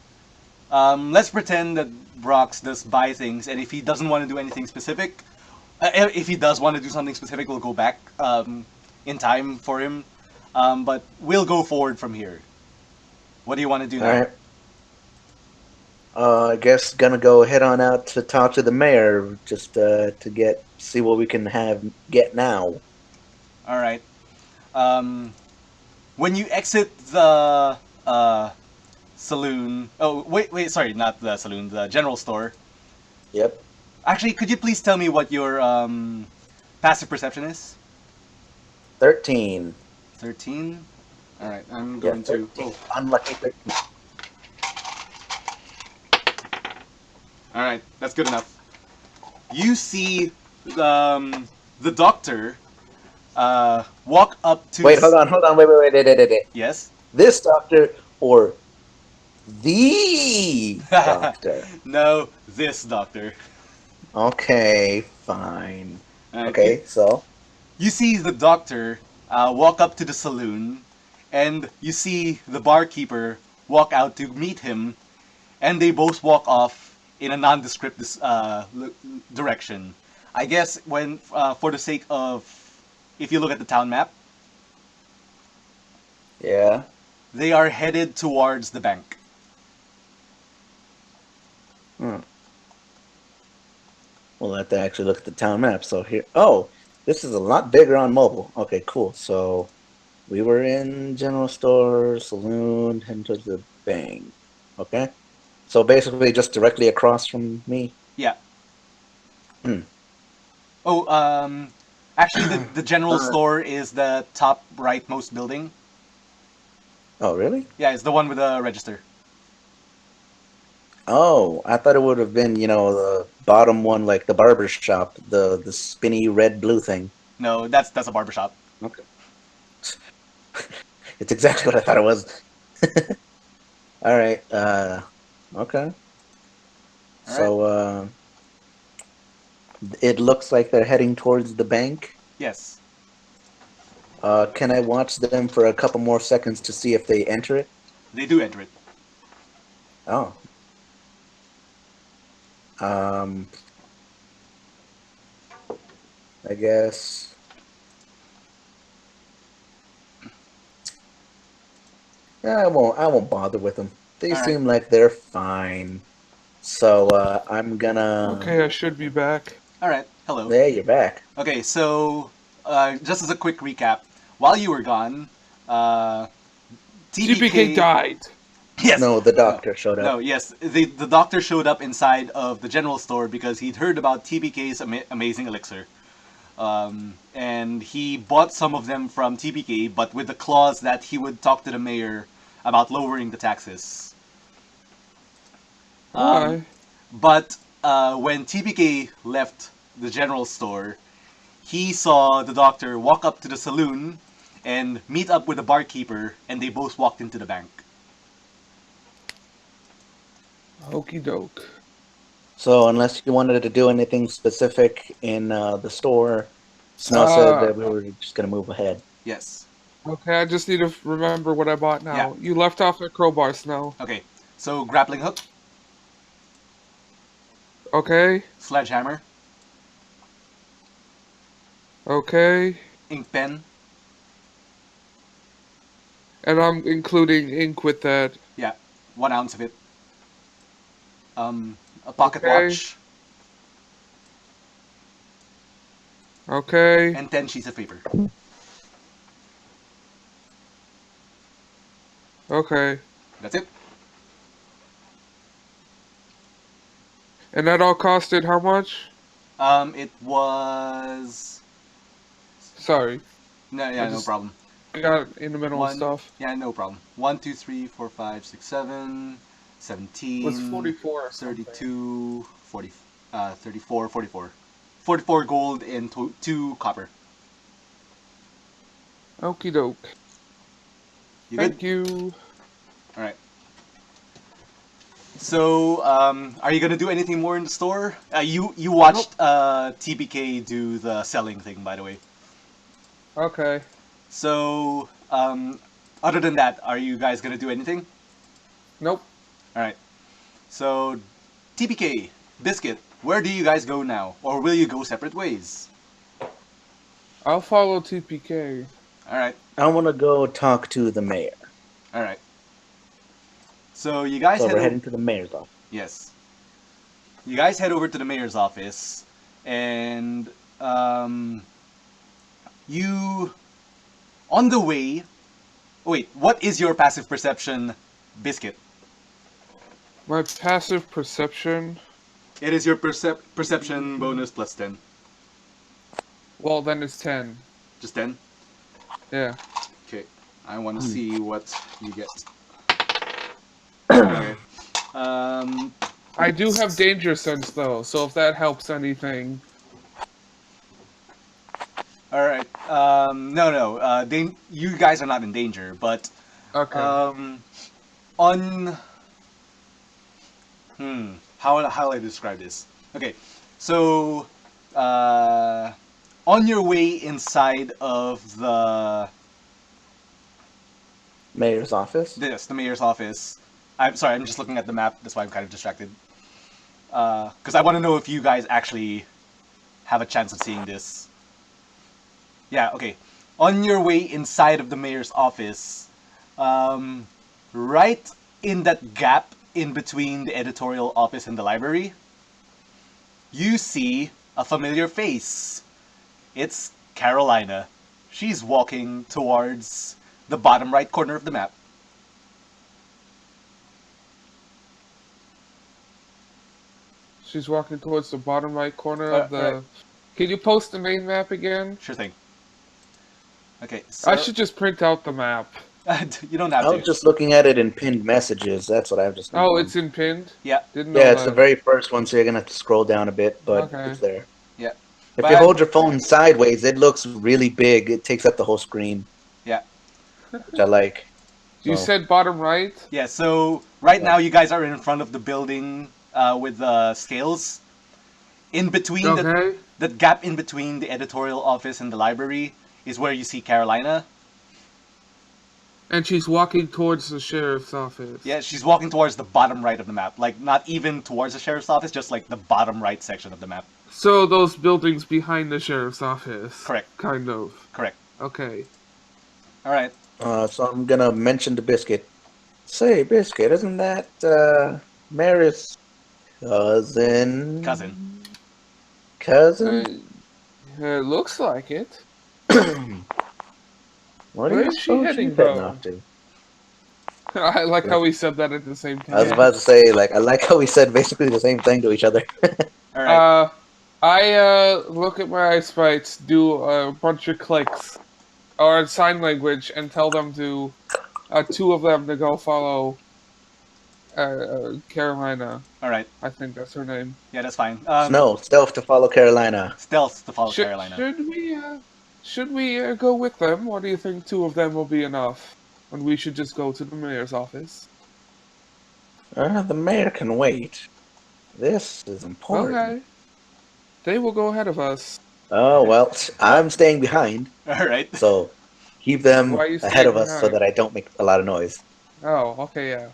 let's pretend that Brox does buy things, and if he doesn't want to do anything specific, if he does want to do something specific, we'll go back in time for him. But we'll go forward from here. What do you want to do All now? right. I guess gonna go head on out to talk to the mayor just to see what we can get now. All right. When you exit the saloon, oh wait, sorry, not the saloon, the general store. Yep. Actually, could you please tell me what your passive perception is? 13. 13. All right, I'm Yeah, going to. 13. Unlucky 13. All right, that's good enough. You see the doctor walk up to. Wait, hold on, wait. Yes. This doctor or the doctor? No, this doctor. Okay, fine. All right. Okay, so You see the doctor walk up to the saloon, and you see the barkeeper walk out to meet him, and they both walk off in a nondescript direction. I guess when, for the sake of, if you look at the town map, yeah. they are headed towards the bank. Hmm. We'll have to actually look at the town map. So here, oh, this is a lot bigger on mobile. Okay, cool. So we were in general store, saloon, heading towards the bank. Okay, so basically just directly across from me. Yeah. Hmm. Oh, actually, the general Uh, store is the top rightmost building. oh, really? Yeah, it's the one with the register. Oh, I thought it would have been, the bottom one, like the barber shop, the spinny red blue thing. No, that's a barbershop. Okay, it's exactly what I thought it was. All right. Okay. All right. So, it looks like they're heading towards the bank. Yes. Can I watch them for a couple more seconds to see if they enter it? They do enter it. Oh. Um, I guess. Yeah, I won't bother with them. They All right. seem like they're fine. So, I'm gonna. Okay, I should be back. All right. Hello. There, you're back. Okay, so just as a quick recap, while you were gone, uh, TPK TBK. died. Yes. No, the doctor showed up. No, yes. The doctor showed up inside of the general store because he'd heard about TBK's amazing elixir. And he bought some of them from TBK, but with the clause that he would talk to the mayor about lowering the taxes. Why? But when TBK left the general store, he saw the doctor walk up to the saloon and meet up with the barkeeper, and they both walked into the bank. Okey doke. So, unless you wanted to do anything specific in the store, Snow said that we were just gonna move ahead. Yes. Okay, I just need to remember what I bought now. Yeah. You left off at crowbar, Snow. Okay. So grappling hook, Okay, sledgehammer, okay. ink pen. And I'm including ink with that. Yeah, 1 ounce of it. A pocket Okay. watch Okay, and 10 sheets of paper. okay. That's it. And that all costed how much? It was. Sorry, No, yeah, I no just- problem. I got in the middle of stuff. Yeah, no problem. 1, 2, 3, 4, 5, 6, 7, 17, It was 44 or 32, 40, 34, 44. 44 gold and 2 copper. Okie doke. You good? Thank you. All right. So, are you gonna do anything more in the store? You watched TBK do the selling thing, by the way. Okay. So, other than that, are you guys gonna do anything? Nope. All right. So, TBK, Biscuit, where do you guys go now, or will you go separate ways? I'll follow TPK. All right. I want to go talk to the mayor. All right. So you guys So head we're over. heading to the mayor's office. Yes. You guys head over to the mayor's office, and you on the way. Wait, what is your passive perception, Biscuit? My passive perception. It is your perception bonus plus 10. Well, then it's 10. Just 10? Yeah. Okay. I want to see what you get. Okay. I do have danger sense though, so if that helps anything. All right. No. You guys are not in danger, but Okay. um, on how do I describe this? Okay, so uh, on your way inside of Mayor's office. the mayor's office. I'm sorry, I'm just looking at the map. That's why I'm kind of distracted. Because I want to know if you guys actually have a chance of seeing this. Yeah. Okay. On your way inside of the mayor's office, um, right in that gap in between the editorial office and the library, you see a familiar face. It's Carolina. She's walking towards the bottom right corner of the map. She's walking towards the bottom right corner of the. Right. Can you post the main map again? Sure thing. Okay, I so should just print out the map. you don't have I was to. just looking at it in pinned messages. That's what I've just been Oh, doing. it's in pinned? Yeah, Didn't know Yeah, it's the that. very first one, so you're gonna have to scroll down a bit, but Okay. it's there. yeah, If But you hold your phone sideways, it looks really big. It takes up the whole screen, yeah, which I like. You So, said bottom right? yeah. So right Yeah. now you guys are in front of the building with the scales. In between Okay. the gap in between the editorial office and the library is where you see Carolina. And she's walking towards the sheriff's office. Yeah, she's walking towards the bottom right of the map. Like, not even towards the sheriff's office, just like the bottom right section of the map. So those buildings behind the sheriff's office. Correct. Kind of. Correct. Okay. Alright. so I'm gonna mention the Biscuit. Say, Biscuit, isn't that Mary's cousin? Cousin? It looks like it. What Where do you is she suppose heading, she's heading though? off to? I like how we said that at the same time. I was about to say, like, I like how we said basically the same thing to each other. Alright. I look at my eye sprites, do a bunch of clicks, or sign language, and tell them to, two of them to go follow Carolina. Alright. I think that's her name. Yeah, that's fine. No, stealth to follow Carolina. Stealth to follow Carolina. Should we go with them, or do you think two of them will be enough? And we should just go to the mayor's office? The mayor can wait. This is important. Okay. They will go ahead of us. Oh, well, I'm staying behind. Alright. So keep them Why are you ahead of staying us so behind? that I don't make a lot of noise. Oh, okay, yeah.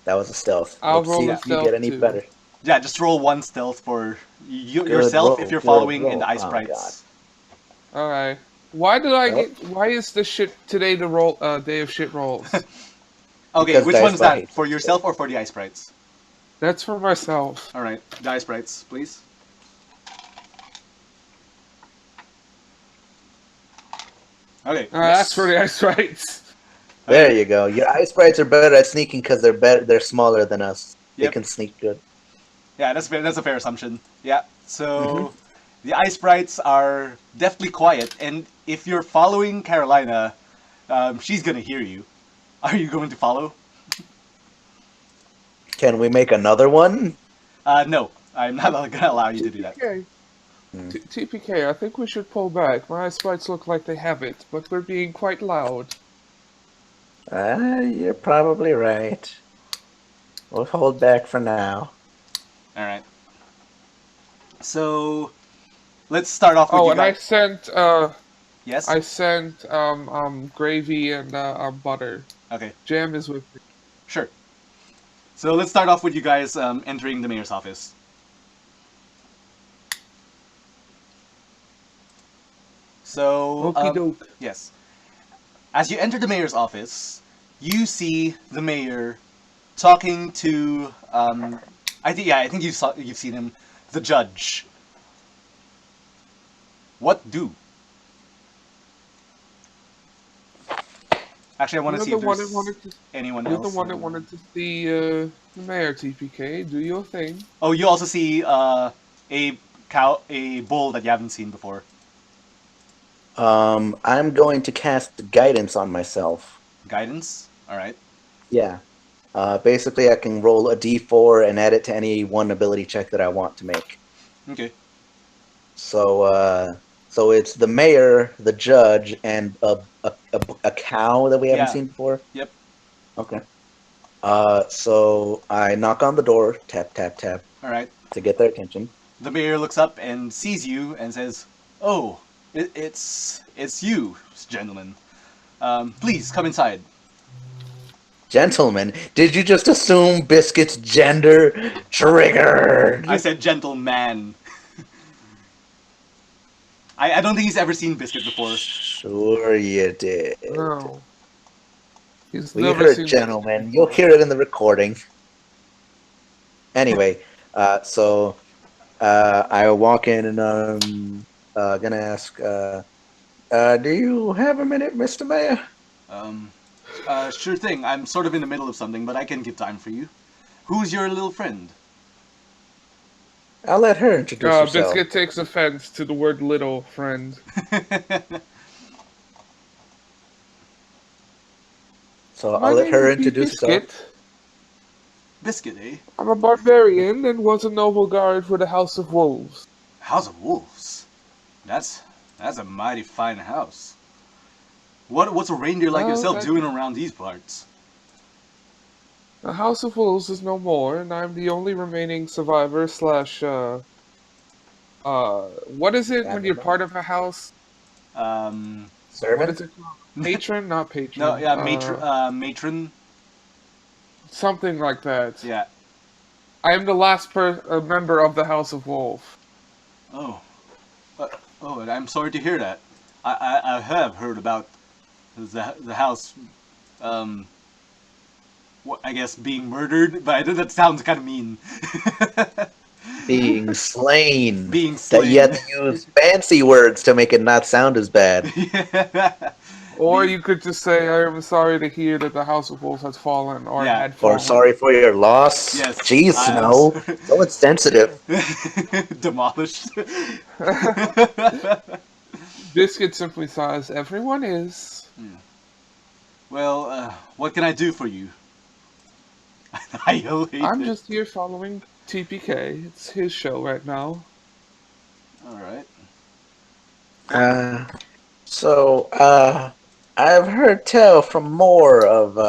That was a stealth. I'll Let's roll see a if you stealth get any too. better. Yeah, just roll one stealth for Good yourself roll, if you're good following in roll. the ice Oh, sprites. Alright. Why did I Well. get? Why is the shit today the roll day of shit rolls? Okay, Because which Dice one is Sprite that? hates For it. yourself or for the ice sprites? That's for myself. Alright, the ice sprites, please. Okay. That's for the ice rights. There you go. Your ice sprites are better at sneaking because they're better. They're smaller than us. They Yep. can sneak good. Yeah, that's a fair assumption. Yeah. So Mhm. the ice sprites are definitely quiet, and if you're following Carolina, she's gonna hear you. Are you going to follow? Can we make another one? No, I'm not gonna allow you to do that. TPK. Hmm. TPK, I think we should pull back. My ice sprites look like they have it, but we're being quite loud. You're probably right. We'll hold back for now. All right. So let's start off with Oh, you and I guys. sent Yes. gravy and butter. Okay. Jam is with me. Sure. So let's start off with you guys entering the mayor's office. So Okie doke. yes, as you enter the mayor's office, you see the mayor talking to I think you've seen him, the judge. What do? Actually, I want to see if there's anyone You're else. the one that wanted to see the mayor, TPK. Do your thing. Oh, you also see a bull that you haven't seen before. I'm going to cast guidance on myself. Guidance. All right. Yeah. Basically, I can roll a d4 and add it to any one ability check that I want to make. Okay. So it's the mayor, the judge, and a cow that we haven't Yeah. seen before. Yep. Okay. So I knock on the door, tap tap tap, All right. to get their attention. The mayor looks up and sees you and says, "Oh, it's you, gentlemen. Please come inside." Gentlemen, did you just assume Biscuit's gender? Triggered. I said, "Gentleman." I don't think he's ever seen Biscuit before. Sure you did. No. He's We never heard seen gentlemen. You'll hear it in the recording. Anyway, so I walk in and I'm gonna ask, do you have a minute, Mr. Mayor? Sure thing. I'm sort of in the middle of something, but I can give time for you. Who's your little friend? I'll let her introduce herself. Biscuit takes offense to the word little, friend. So I'll My let name her would be introduce herself. Biscuit. Biscuit, eh? I'm a barbarian and was a noble guard for the House of Wolves. House of Wolves. That's a mighty fine house. What's a reindeer like Well, yourself doing around these parts? The House of Wolves is no more, and I'm the only remaining survivor slash, what is it when you're part of a house? What Servant? is it called? Patron? Not patron. No, yeah, matron. Something like that. Yeah. I am the last member of the House of Wolf. Oh. And I'm sorry to hear that. I have heard about the house, I guess being murdered, but I think that sounds kind of mean. Being slain. Being That slain. you have to use fancy words to make it not sound as bad. Yeah. Or you could just say, I am sorry to hear that the House of Wolves has fallen, or Yeah. had fallen. Or sorry for your loss. Yes. Jeez, no. So insensitive. Demolished. Biscuit simply says, everyone is. Well, what can I do for you? I hate I'm it. just here following TPK. It's his show right now. Alright. I've heard tell from more of,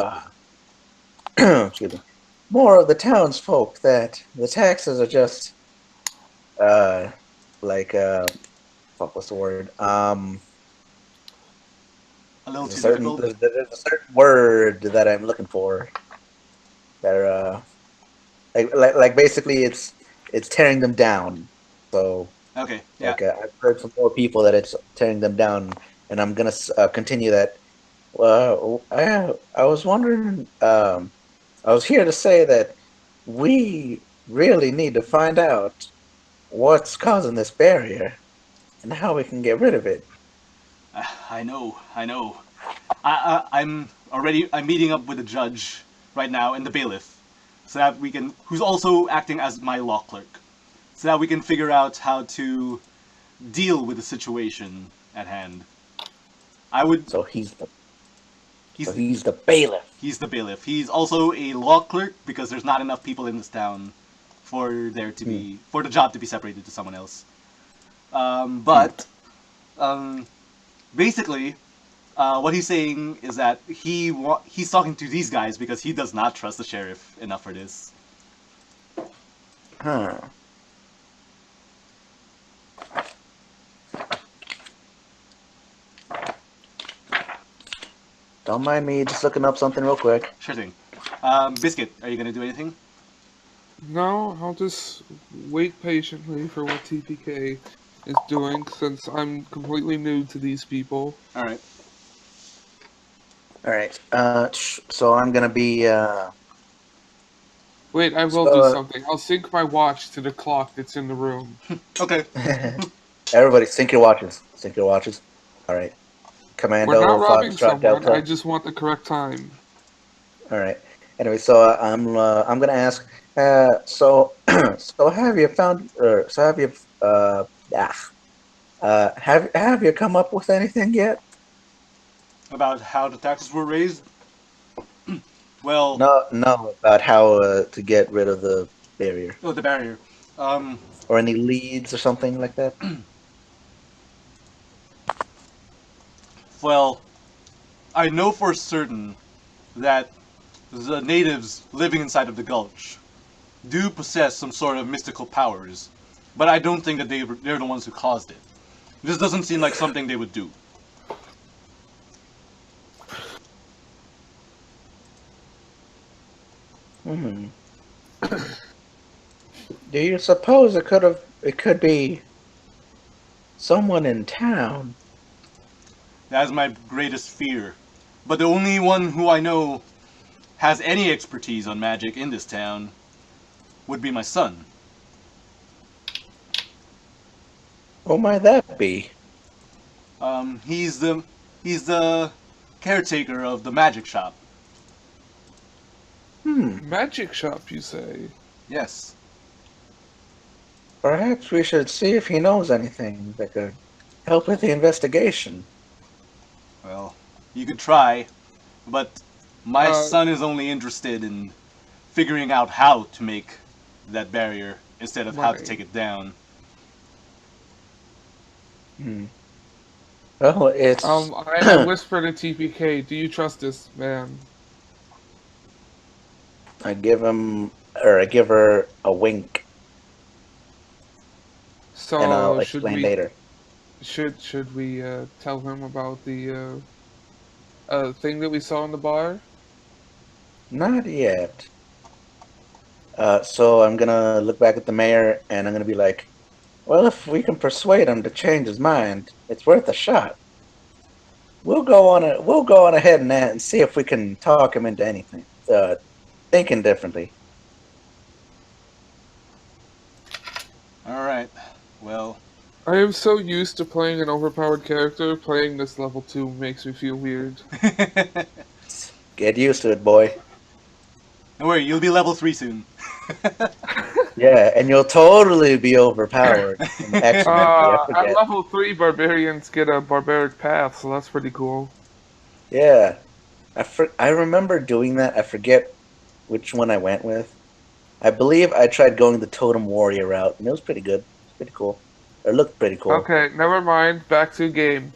excuse me, more of the townsfolk that the taxes are just, what's the word? A little too difficult. There's a certain word that I'm looking for. They're, like basically it's tearing them down. So, Okay, yeah. I've heard from more people that it's tearing them down, and I'm gonna continue that. Well, I was wondering. I was here to say that we really need to find out what's causing this barrier and how we can get rid of it. I know. I'm meeting up with the judge right now and the bailiff, so that we can, who's also acting as my law clerk, so that we can figure out how to deal with the situation at hand. So he's the bailiff. He's the bailiff. He's also a law clerk because there's not enough people in this town for there to be for the job to be separated to someone else. Basically, what he's saying is that he's talking to these guys because he does not trust the sheriff enough for this. Huh. Don't mind me just looking up something real quick. Sure thing. Biscuit, are you gonna do anything? No, I'll just wait patiently for what TPK is doing, since I'm completely new to these people. Alright. Alright, so I'm gonna be, Wait, I will do something. I'll sync my watch to the clock that's in the room. Okay. Everybody, sync your watches. Sync your watches. Alright. Commando, We're not robbing Foxtrot, someone, Delta. I just want the correct time. Alright. Anyway, so I'm gonna ask, so have you found, have you come up with anything yet? About how the taxes were raised? Well, No, about how to get rid of the barrier oh, the barrier. Um, or any leads or something like that. well, I know for certain that the natives living inside of the gulch do possess some sort of mystical powers, but I don't think that they're the ones who caused it. This doesn't seem like something they would do. Hmm. Do you suppose it could be someone in town? That is my greatest fear. But the only one who I know has any expertise on magic in this town would be my son. Who might that be? Um, he's the he's the caretaker of the magic shop. Magic shop, you say? Yes. Perhaps we should see if he knows anything that could help with the investigation. Well, you could try, but my Uh, son is only interested in figuring out how to make that barrier instead of how to right. take it down. Hmm. Well, it's I whisper to TPK, do you trust this man? I give her a wink, and I'll So explain later. should we tell him about the thing that we saw in the bar? Not yet. So I'm gonna look back at the mayor, and I'm gonna be like, "Well, if we can persuade him to change his mind, it's worth a shot. We'll go on ahead and see if we can talk him into anything, thinking differently." Alright, well, I am so used to playing an overpowered character, playing this level 2 makes me feel weird. don't Get used to it, boy. worry, you'll be level 3 soon. Yeah, and you'll totally be overpowered exponentially. I At forget. level 3, barbarians get a barbaric path, so that's pretty cool. Yeah, I remember doing that. I forget which one I went with. I believe I tried going the Totem Warrior route, and it was pretty good. It was pretty cool. It looked pretty cool. Okay, never mind, back to game.